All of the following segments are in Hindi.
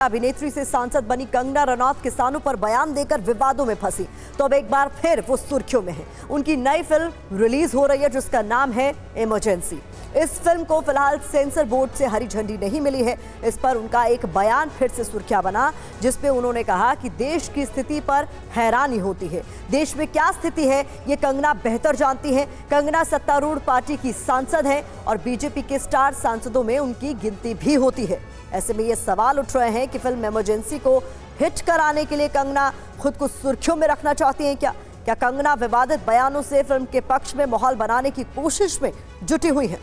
अभिनेत्री से सांसद बनी कंगना रनौत किसानों पर बयान देकर विवादों में फंसी, तो अब एक बार फिर वो सुर्खियों में है। उनकी नई फिल्म रिलीज हो रही है जिसका नाम है इमरजेंसी। इस फिल्म को फिलहाल सेंसर बोर्ड से हरी झंडी नहीं मिली है। इस पर उनका एक बयान फिर से सुर्खियां बना, जिसपे उन्होंने कहा कि देश की स्थिति पर हैरानी होती है। देश में क्या स्थिति है ये कंगना बेहतर जानती है। कंगना सत्तारूढ़ पार्टी की सांसद है और बीजेपी के स्टार सांसदों में उनकी गिनती भी होती है। ऐसे में ये सवाल उठ रहे हैं कि फिल्म इमरजेंसी को हिट कराने के लिए कंगना खुद को सुर्खियों में रखना चाहती हैं क्या कंगना विवादित बयानों से फिल्म के पक्ष में माहौल बनाने की कोशिश में जुटी हुई है?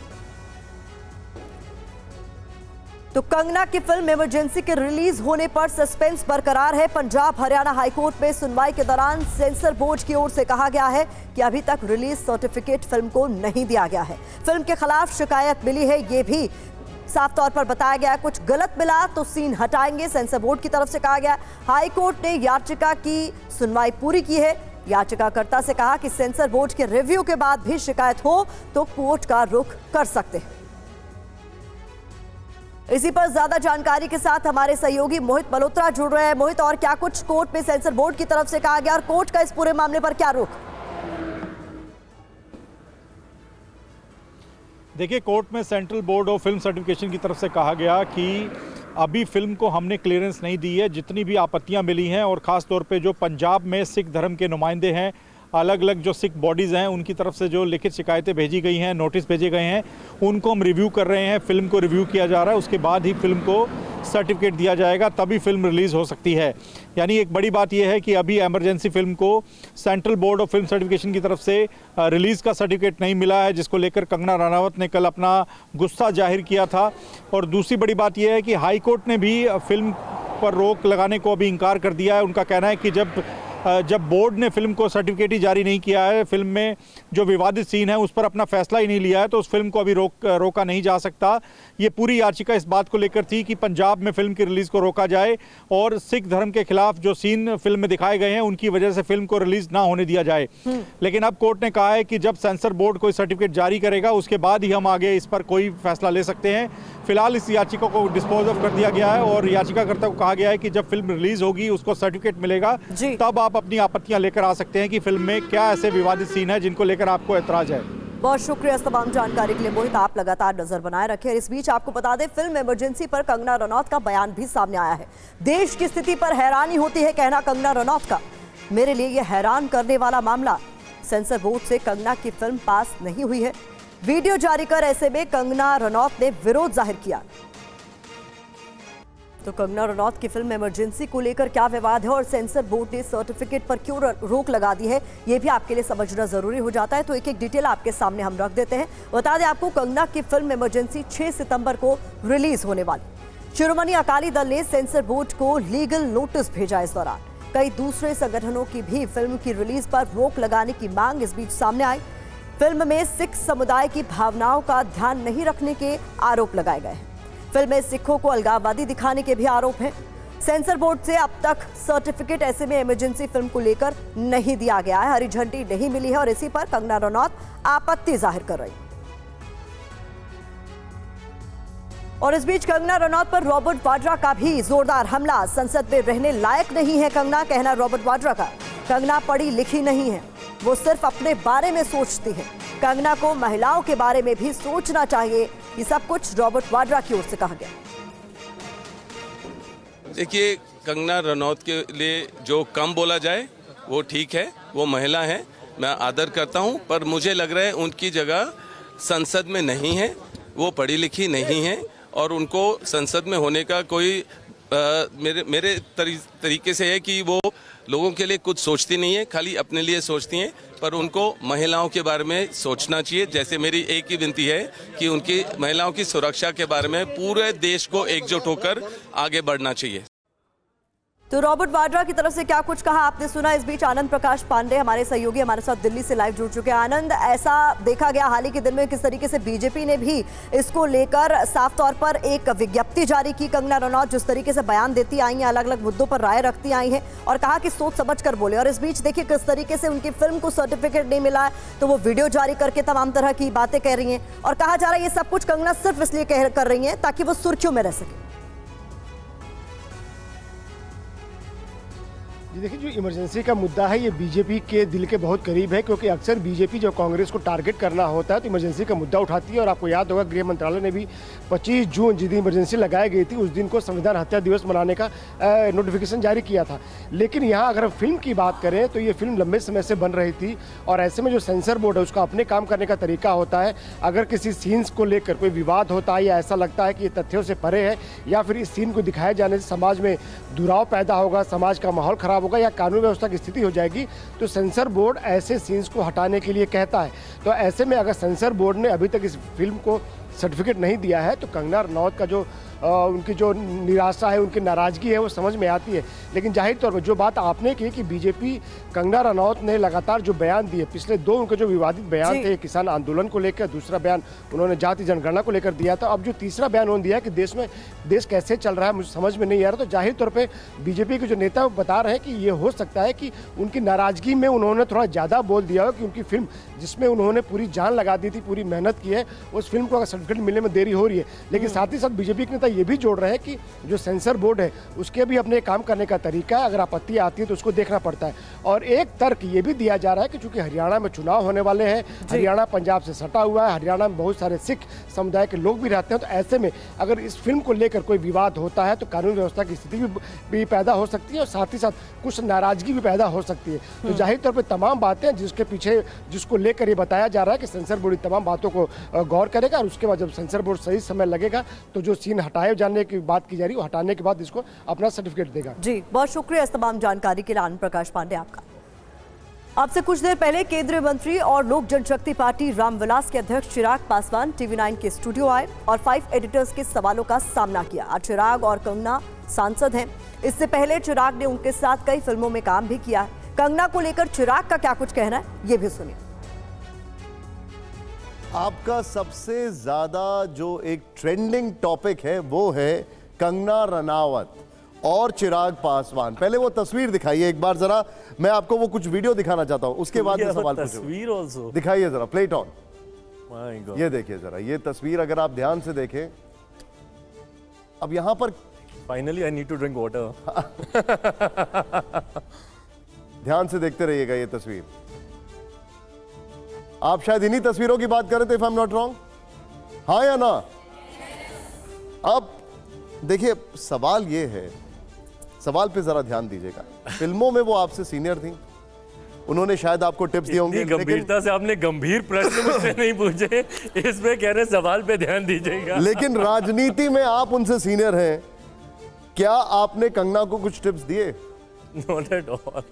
तो कंगना की फिल्म इमरजेंसी के रिलीज होने पर सस्पेंस बरकरार है। पंजाब हरियाणा हाईकोर्ट में सुनवाई के दौरान सेंसर बोर्ड की ओर से कहा गया है कि अभी तक रिलीज सर्टिफिकेट फिल्म को नहीं दिया गया है। फिल्म के खिलाफ शिकायत मिली है, ये भी साफ तौर पर बताया गया है। कुछ गलत मिला तो सीन हटाएंगे, सेंसर बोर्ड की तरफ से कहा गया। हाई कोर्ट ने याचिका की सुनवाई पूरी की है। याचिकाकर्ता से कहा कि सेंसर बोर्ड के रिव्यू के बाद भी शिकायत हो तो कोर्ट का रुख कर सकते हैं। इसी पर ज्यादा जानकारी के साथ हमारे सहयोगी मोहित मल्होत्रा जुड़ रहे हैं। मोहित, और क्या कुछ कोर्ट में सेंसर बोर्ड की तरफ से कहा गया और कोर्ट का इस पूरे मामले पर क्या रुख? देखिए, कोर्ट में central board of film certification की तरफ से कहा गया कि अभी फिल्म को हमने क्लियरेंस नहीं दी है। जितनी भी आपत्तियां मिली हैं और ख़ास तौर पे जो पंजाब में सिख धर्म के नुमाइंदे हैं, अलग अलग जो सिख बॉडीज़ हैं, उनकी तरफ से जो लिखित शिकायतें भेजी गई हैं, नोटिस भेजे गए हैं, उनको हम रिव्यू कर रहे हैं। फिल्म को रिव्यू किया जा रहा है, उसके बाद ही फिल्म को सर्टिफिकेट दिया जाएगा, तभी फिल्म रिलीज़ हो सकती है। यानी एक बड़ी बात यह है कि अभी इमरजेंसी फिल्म को central board of film certification की तरफ से रिलीज़ का सर्टिफिकेट नहीं मिला है, जिसको लेकर कंगना रनावत ने कल अपना गुस्सा जाहिर किया था। और दूसरी बड़ी बात यह है कि हाई कोर्ट ने भी फिल्म पर रोक लगाने को अभी इनकार कर दिया है। उनका कहना है कि जब बोर्ड ने फिल्म को सर्टिफिकेट ही जारी नहीं किया है, फिल्म में जो विवादित सीन है उस पर अपना फैसला ही नहीं लिया है, तो उस फिल्म को अभी रोका नहीं जा सकता। ये पूरी याचिका इस बात को लेकर थी कि पंजाब में फिल्म की रिलीज़ को रोका जाए और सिख धर्म के खिलाफ जो सीन फिल्म में दिखाए गए हैं उनकी वजह से फिल्म को रिलीज़ ना होने दिया जाए। लेकिन अब कोर्ट ने कहा है कि जब सेंसर बोर्ड कोई सर्टिफिकेट जारी करेगा उसके बाद ही हम आगे इस पर कोई फैसला ले सकते हैं। फिलहाल इस याचिका को डिस्पोज ऑफ कर दिया गया है और याचिकाकर्ता को कहा गया है कि जब फिल्म रिलीज होगी, उसको सर्टिफिकेट मिलेगा, तब आप अपनी आपत्तियां लेकर आ सकते हैं कि फिल्म में क्या ऐसे विवादित सीन है जिनको लेकर आपको ऐतराज है। बहुत शुक्रिया इस तमाम जानकारी के लिए मोहित। आप लगातार नजर बनाए रखें। इस बीच आपको बता दें, फिल्म इमरजेंसी पर कंगना रनौत का बयान भी सामने आया है। देश की स्थिति पर हैरानी होती है, कहना कंगना रनौत का। मेरे लिए यह हैरान करने वाला मामला, सेंसर बोर्ड से कंगना की फिल्म पास नहीं हुई है। वीडियो जारी कर ऐसे में कंगना रनौत ने विरोध जाहिर किया। तो कंगना रनौत की फिल्म इमरजेंसी को लेकर क्या विवाद है और सेंसर बोर्ड ने सर्टिफिकेट पर क्यों रोक लगा दी है, ये भी आपके लिए समझना जरूरी हो जाता है। तो एक एक डिटेल आपके सामने हम रख देते हैं। बता दें आपको, कंगना की फिल्म इमरजेंसी 6 सितंबर को रिलीज होने वाली। शिरोमणि अकाली दल ने सेंसर बोर्ड को लीगल नोटिस भेजा। इस दौरान कई दूसरे संगठनों की भी फिल्म की रिलीज पर रोक लगाने की मांग इस बीच सामने आई। फिल्म में सिख समुदाय की भावनाओं का ध्यान नहीं रखने के आरोप लगाए गए हैं। फिल्म में सिखों को अलगाववादी दिखाने के भी आरोप हैं। सेंसर बोर्ड से अब तक सर्टिफिकेट ऐसे में इमरजेंसी फिल्म को लेकर नहीं दिया गया है, हरी झंडी नहीं मिली है और इसी पर कंगना रनौत आपत्ति जाहिर कर रही। और इस बीच कंगना रनौत पर रॉबर्ट वाड्रा का भी जोरदार हमला। संसद में रहने लायक नहीं है कंगना, कहना रॉबर्ट वाड्रा का। कंगना पढ़ी लिखी नहीं है, वो सिर्फ अपने बारे में सोचती है। कंगना को महिलाओं के बारे में भी सोचना चाहिए। ये सब कुछ रॉबर्ट वाड्रा की ओर से कहा गया। देखिए, कंगना रनौत के लिए जो कम बोला जाए वो ठीक है। वो महिला है, मैं आदर करता हूं, पर मुझे लग रहा है उनकी जगह संसद में नहीं है। वो पढ़ी लिखी नहीं है और उनको संसद में होने का कोई मेरे तरीके से है कि वो लोगों के लिए कुछ सोचती नहीं है, खाली अपने लिए सोचती हैं। पर उनको महिलाओं के बारे में सोचना चाहिए। जैसे मेरी एक ही विनती है कि उनकी महिलाओं की सुरक्षा के बारे में पूरे देश को एकजुट होकर आगे बढ़ना चाहिए। तो रॉबर्ट वाड्रा की तरफ से क्या कुछ कहा आपने सुना। इस बीच आनंद प्रकाश पांडे हमारे सहयोगी हमारे साथ दिल्ली से लाइव जुड़ चुके हैं। आनंद, ऐसा देखा गया हाल ही के दिन में किस तरीके से बीजेपी ने भी इसको लेकर साफ तौर पर एक विज्ञप्ति जारी की। कंगना रनौत जिस तरीके से बयान देती आई हैं, अलग अलग मुद्दों पर राय रखती आई हैं और कहा कि सोच समझ कर बोले। और इस बीच देखिए किस तरीके से उनकी फिल्म को सर्टिफिकेट नहीं मिला है तो वो वीडियो जारी करके तमाम तरह की बातें कह रही हैं और कहा जा रहा है ये सब कुछ कंगना सिर्फ इसलिए कर रही है ताकि वो सुर्खियों में रह सके। जी देखिए, जो इमरजेंसी का मुद्दा है ये बीजेपी के दिल के बहुत करीब है, क्योंकि अक्सर बीजेपी जो कांग्रेस को टारगेट करना होता है तो इमरजेंसी का मुद्दा उठाती है। और आपको याद होगा गृह मंत्रालय ने भी 25 जून जिस दिन इमरजेंसी लगाई गई थी उस दिन को संविधान हत्या दिवस मनाने का नोटिफिकेशन जारी किया था। लेकिन यहाँ अगर फिल्म की बात करें तो ये फिल्म लंबे समय से बन रही थी और ऐसे में जो सेंसर बोर्ड है उसका अपने काम करने का तरीका होता है। अगर किसी सीन्स को लेकर कोई विवाद होता है या ऐसा लगता है कि ये तथ्यों से परे है या फिर इस सीन को दिखाए जाने से समाज में दुराव पैदा होगा, समाज का माहौल खराब होगा या कानून व्यवस्था की स्थिति हो जाएगी, तो सेंसर बोर्ड ऐसे सीन्स को हटाने के लिए कहता है। तो ऐसे में अगर सेंसर बोर्ड ने अभी तक इस फिल्म को सर्टिफिकेट नहीं दिया है तो कंगना रनौत का जो उनकी जो निराशा है, उनकी नाराज़गी है वो समझ में आती है। लेकिन जाहिर तौर पर जो बात आपने की कि बीजेपी कंगना रनौत ने लगातार जो बयान दिए, पिछले 2 उनके जो विवादित बयान थे, किसान आंदोलन को लेकर, दूसरा बयान उन्होंने जाति जनगणना को लेकर दिया था, अब जो तीसरा बयान उन्होंने दिया कि देश कैसे चल रहा है मुझे समझ में नहीं आ रहा। तो जाहिर तौर पर बीजेपी के जो नेता बता रहे हैं कि ये हो सकता है कि उनकी नाराज़गी में उन्होंने थोड़ा ज़्यादा बोल दिया हो कि उनकी फिल्म जिसमें उन्होंने पूरी जान लगा दी थी, पूरी मेहनत की है, उस फिल्म को अगर सर्टिफिकेट मिलने में देरी हो रही है। लेकिन साथ ही साथ बीजेपी के नेता ये भी जोड़ रहे हैं कि जो सेंसर बोर्ड है उसके भी अपने काम करने का तरीका है, अगर आपत्ति आती है तो उसको देखना पड़ता है। और एक तर्क ये भी दिया जा रहा है कि चूंकि हरियाणा में चुनाव होने वाले हैं, हरियाणा पंजाब से सटा हुआ है, हरियाणा में बहुत सारे सिख समुदाय के लोग भी रहते हैं, तो ऐसे में अगर इस फिल्म को लेकर कोई विवाद होता है तो कानून व्यवस्था की स्थिति भी पैदा हो सकती है और साथ ही साथ कुछ नाराजगी भी पैदा हो सकती है। तो जाहिर तौर पर तमाम बातें जिसके पीछे जिसको लेकर ये बताया जा रहा है कि सेंसर बोर्ड तमाम बातों को गौर करेगा और उसके बाद जब सेंसर बोर्ड सही समय लगेगा तो जो सीन हटाए जाने की बात की जा रही है वो हटाने के बाद इसको अपना सर्टिफिकेट देगा। जी, बहुत शुक्रिया इस तमाम जानकारी के लिए आनंद प्रकाश पांडे आपका। आपसे कुछ देर पहले केंद्रीय मंत्री और लोक जनशक्ति पार्टी रामविलास के अध्यक्ष चिराग पासवान TV9 के स्टूडियो आए और 5 एडिटर्स के सवालों का सामना किया। आज चिराग और कंगना सांसद हैं। इससे पहले चिराग ने उनके साथ कई फिल्मों में काम भी किया है। कंगना को लेकर चिराग का क्या कुछ कहना है ये भी सुनिए। आपका सबसे ज्यादा जो एक ट्रेंडिंग टॉपिक है वो है कंगना रनावत और चिराग पासवान। पहले वो तस्वीर दिखाइए एक बार जरा, मैं आपको वो कुछ वीडियो दिखाना चाहता हूँ, उसके बाद में सवाल तस्वीर ऑल्सो दिखाइए जरा, play it on. My God, ये देखिए जरा, ये तस्वीर अगर आप ध्यान से देखें, अब यहां पर finally I need to drink water. ध्यान से देखते रहिएगा ये तस्वीर। आप शायद इन्हीं तस्वीरों की बात कर रहे थे, if I am not wrong, हाँ या ना? अब देखिए सवाल ये है, सवाल पे जरा ध्यान दीजिएगा। फिल्मों में वो आपसे सीनियर थी, उन्होंने शायद आपको टिप्स दिए होंगे। गंभीरता से आपने गंभीर प्रश्न मुझसे नहीं पूछे, इसमें कह रहे सवाल पे ध्यान दीजिएगा। लेकिन राजनीति में आप उनसे सीनियर हैं, क्या आपने कंगना को कुछ टिप्स दिए? Not at all.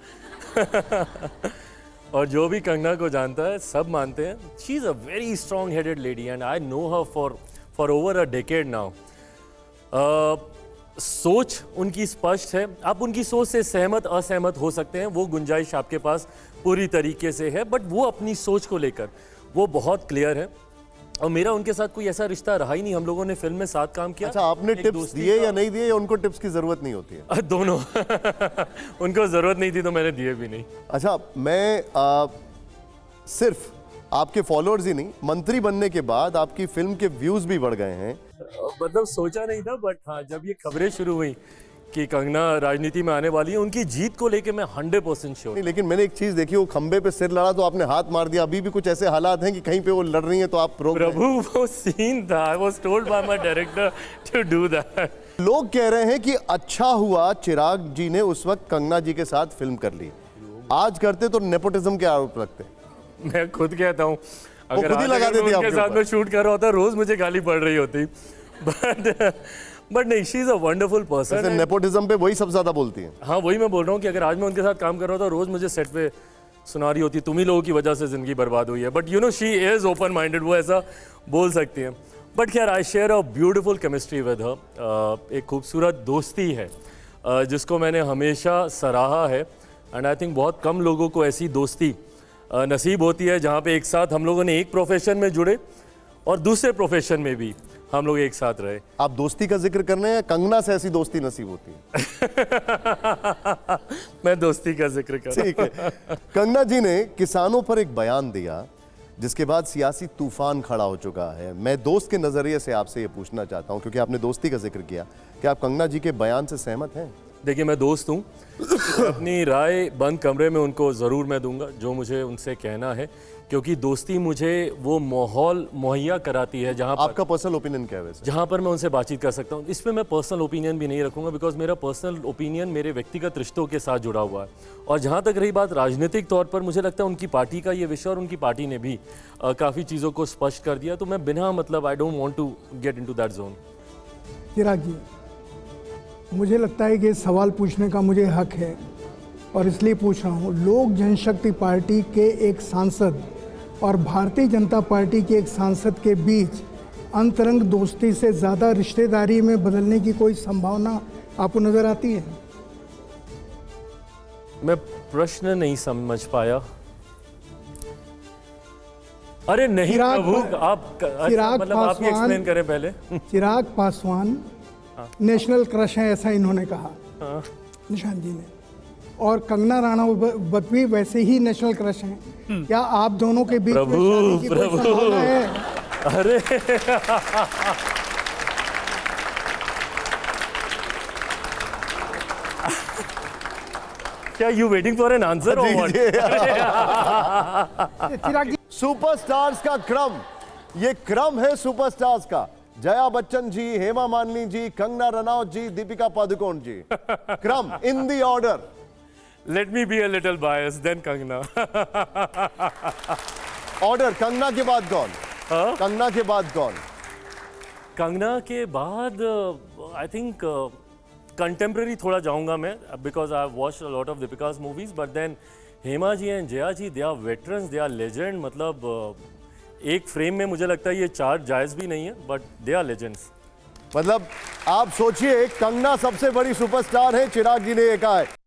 और जो भी कंगना को जानता है सब मानते हैं she is a very strong headed lady and I know her for over a decade now. सोच उनकी स्पष्ट है, आप उनकी सोच से सहमत असहमत हो सकते हैं, वो गुंजाइश आपके पास पूरी तरीके से है, बट वो अपनी सोच को लेकर वो बहुत क्लियर है। और मेरा उनके साथ कोई ऐसा रिश्ता रहा ही नहीं, हम लोगों ने फिल्म में साथ काम किया। अच्छा, आपने टिप्स दिए या नहीं दिए, या उनको टिप्स की जरूरत नहीं होती है? दोनों। उनको जरूरत नहीं थी तो मैंने दिए भी नहीं। अच्छा, मैं सिर्फ आपके फॉलोअर्स ही नहीं, मंत्री बनने के बाद आपकी फिल्म के व्यूज भी बढ़ गए हैं। मतलब सोचा नहीं था, बट हाँ जब ये खबरें शुरू हुई कि कंगना राजनीति में आने वाली है, उनकी जीत को लेके मैं 100% श्योर। लेकिन मैंने एक चीज देखी, वो खंबे पे सिर लड़ा तो आपने हाथ मार दिया। अभी भी कुछ ऐसे हालात हैं कि कहीं पे वो लड़ रही हैं तो आप रोक रहे हैं? प्रभु वो सीन था, I was told by my director to do that. लोग कह रहे हैं कि अच्छा हुआ चिराग जी ने उस वक्त कंगना जी के साथ फिल्म कर ली, आज करते तो नेपोटिज्म के आरोप लगते। मैं खुद कहता हूँ अगर खुद ही लगा देती उनके साथ में शूट कर रहा होता रोज मुझे गाली पड़ रही होती, बट नहीं, she is a wonderful person. Nepotism पे वही सबसे ज्यादा बोलती है। हाँ वही मैं बोल रहा हूँ कि अगर आज मैं उनके साथ काम कर रहा था रोज मुझे सेट पे सुना रही होती तुम ही लोगों की वजह से जिंदगी बर्बाद हुई है, but you know she is open minded, वो ऐसा बोल सकती हैं। बट खैर I share a beautiful chemistry with her, एक खूबसूरत दोस्ती है जिसको मैंने हमेशा सराहा है एंड आई थिंक बहुत कम लोगों को ऐसी दोस्ती नसीब होती है जहाँ पे एक साथ हम लोगों ने एक प्रोफेशन में जुड़े और दूसरे प्रोफेशन में भी हम लोग एक साथ रहे। आप दोस्ती का जिक्र कर रहे हैं, कंगना से ऐसी दोस्ती नसीब होती है? मैं दोस्ती का जिक्र कर ठीक है। कंगना जी ने किसानों पर एक बयान दिया जिसके बाद सियासी तूफान खड़ा हो चुका है। मैं दोस्त के नजरिए से आपसे ये पूछना चाहता हूं, क्योंकि आपने दोस्ती का जिक्र किया, कि आप कंगना जी के बयान से सहमत हैं? देखिए मैं दोस्त हूँ, अपनी राय बंद कमरे में उनको ज़रूर मैं दूंगा जो मुझे उनसे कहना है, क्योंकि दोस्ती मुझे वो माहौल मुहैया कराती है जहाँ पर आपका पर्सनल ओपिनियन क्या है वैसे? जहाँ पर मैं उनसे बातचीत कर सकता हूँ। इसमें मैं पर्सनल ओपिनियन भी नहीं रखूँगा, बिकॉज मेरा पर्सनल ओपिनियन मेरे व्यक्तिगत रिश्तों के साथ जुड़ा हुआ है। और जहाँ तक रही बात राजनीतिक तौर पर, मुझे लगता है उनकी पार्टी का ये विषय और उनकी पार्टी ने भी काफ़ी चीज़ों को स्पष्ट कर दिया, तो मैं बिना मतलब I don't want to get into that zone. Chirag ji, मुझे लगता है कि सवाल पूछने का मुझे हक है और इसलिए पूछ रहा हूँ। लोक जनशक्ति पार्टी के एक सांसद और भारतीय जनता पार्टी के एक सांसद के बीच अंतरंग दोस्ती से ज़्यादा रिश्तेदारी में बदलने की कोई संभावना आपको नज़र आती है? मैं प्रश्न नहीं समझ पाया। अरे नहीं प्रभु, आप चिराग मतलब आप ही एक्सप्लेन करें पहले। चिराग पासवान नेशनल क्रश है, ऐसा इन्होंने कहा निशांत जी ने, और कंगना राणावत भी वैसे ही नेशनल क्रश हैं। क्या आप दोनों के बीच में शादी की कोई संभावना है? अरे क्या you waiting for an answer और व्हाट? चिराग जी, सुपरस्टार्स का क्रम, ये क्रम है सुपरस्टार्स का। जया बच्चन जी, हेमा मालिनी जी, कंगना रनौत जी, दीपिका पादुकोण जी, क्रम in the order. Let me be a little biased, then Kangna. Order, Kangana के बाद कौन? कंगना के बाद कौन? कंगना के बाद आई थिंक कंटेम्प्रेरी थोड़ा जाऊंगा मैं, because I have watched a lot of Deepika's movies, but then Hema ji and Jaya ji, they are veterans, they are legend. मतलब एक फ्रेम में मुझे लगता है ये चार जायज़ भी नहीं है, बट दे आर लेजेंड्स। मतलब आप सोचिए, कंगना सबसे बड़ी सुपरस्टार है, चिराग जी ने ये कहा है।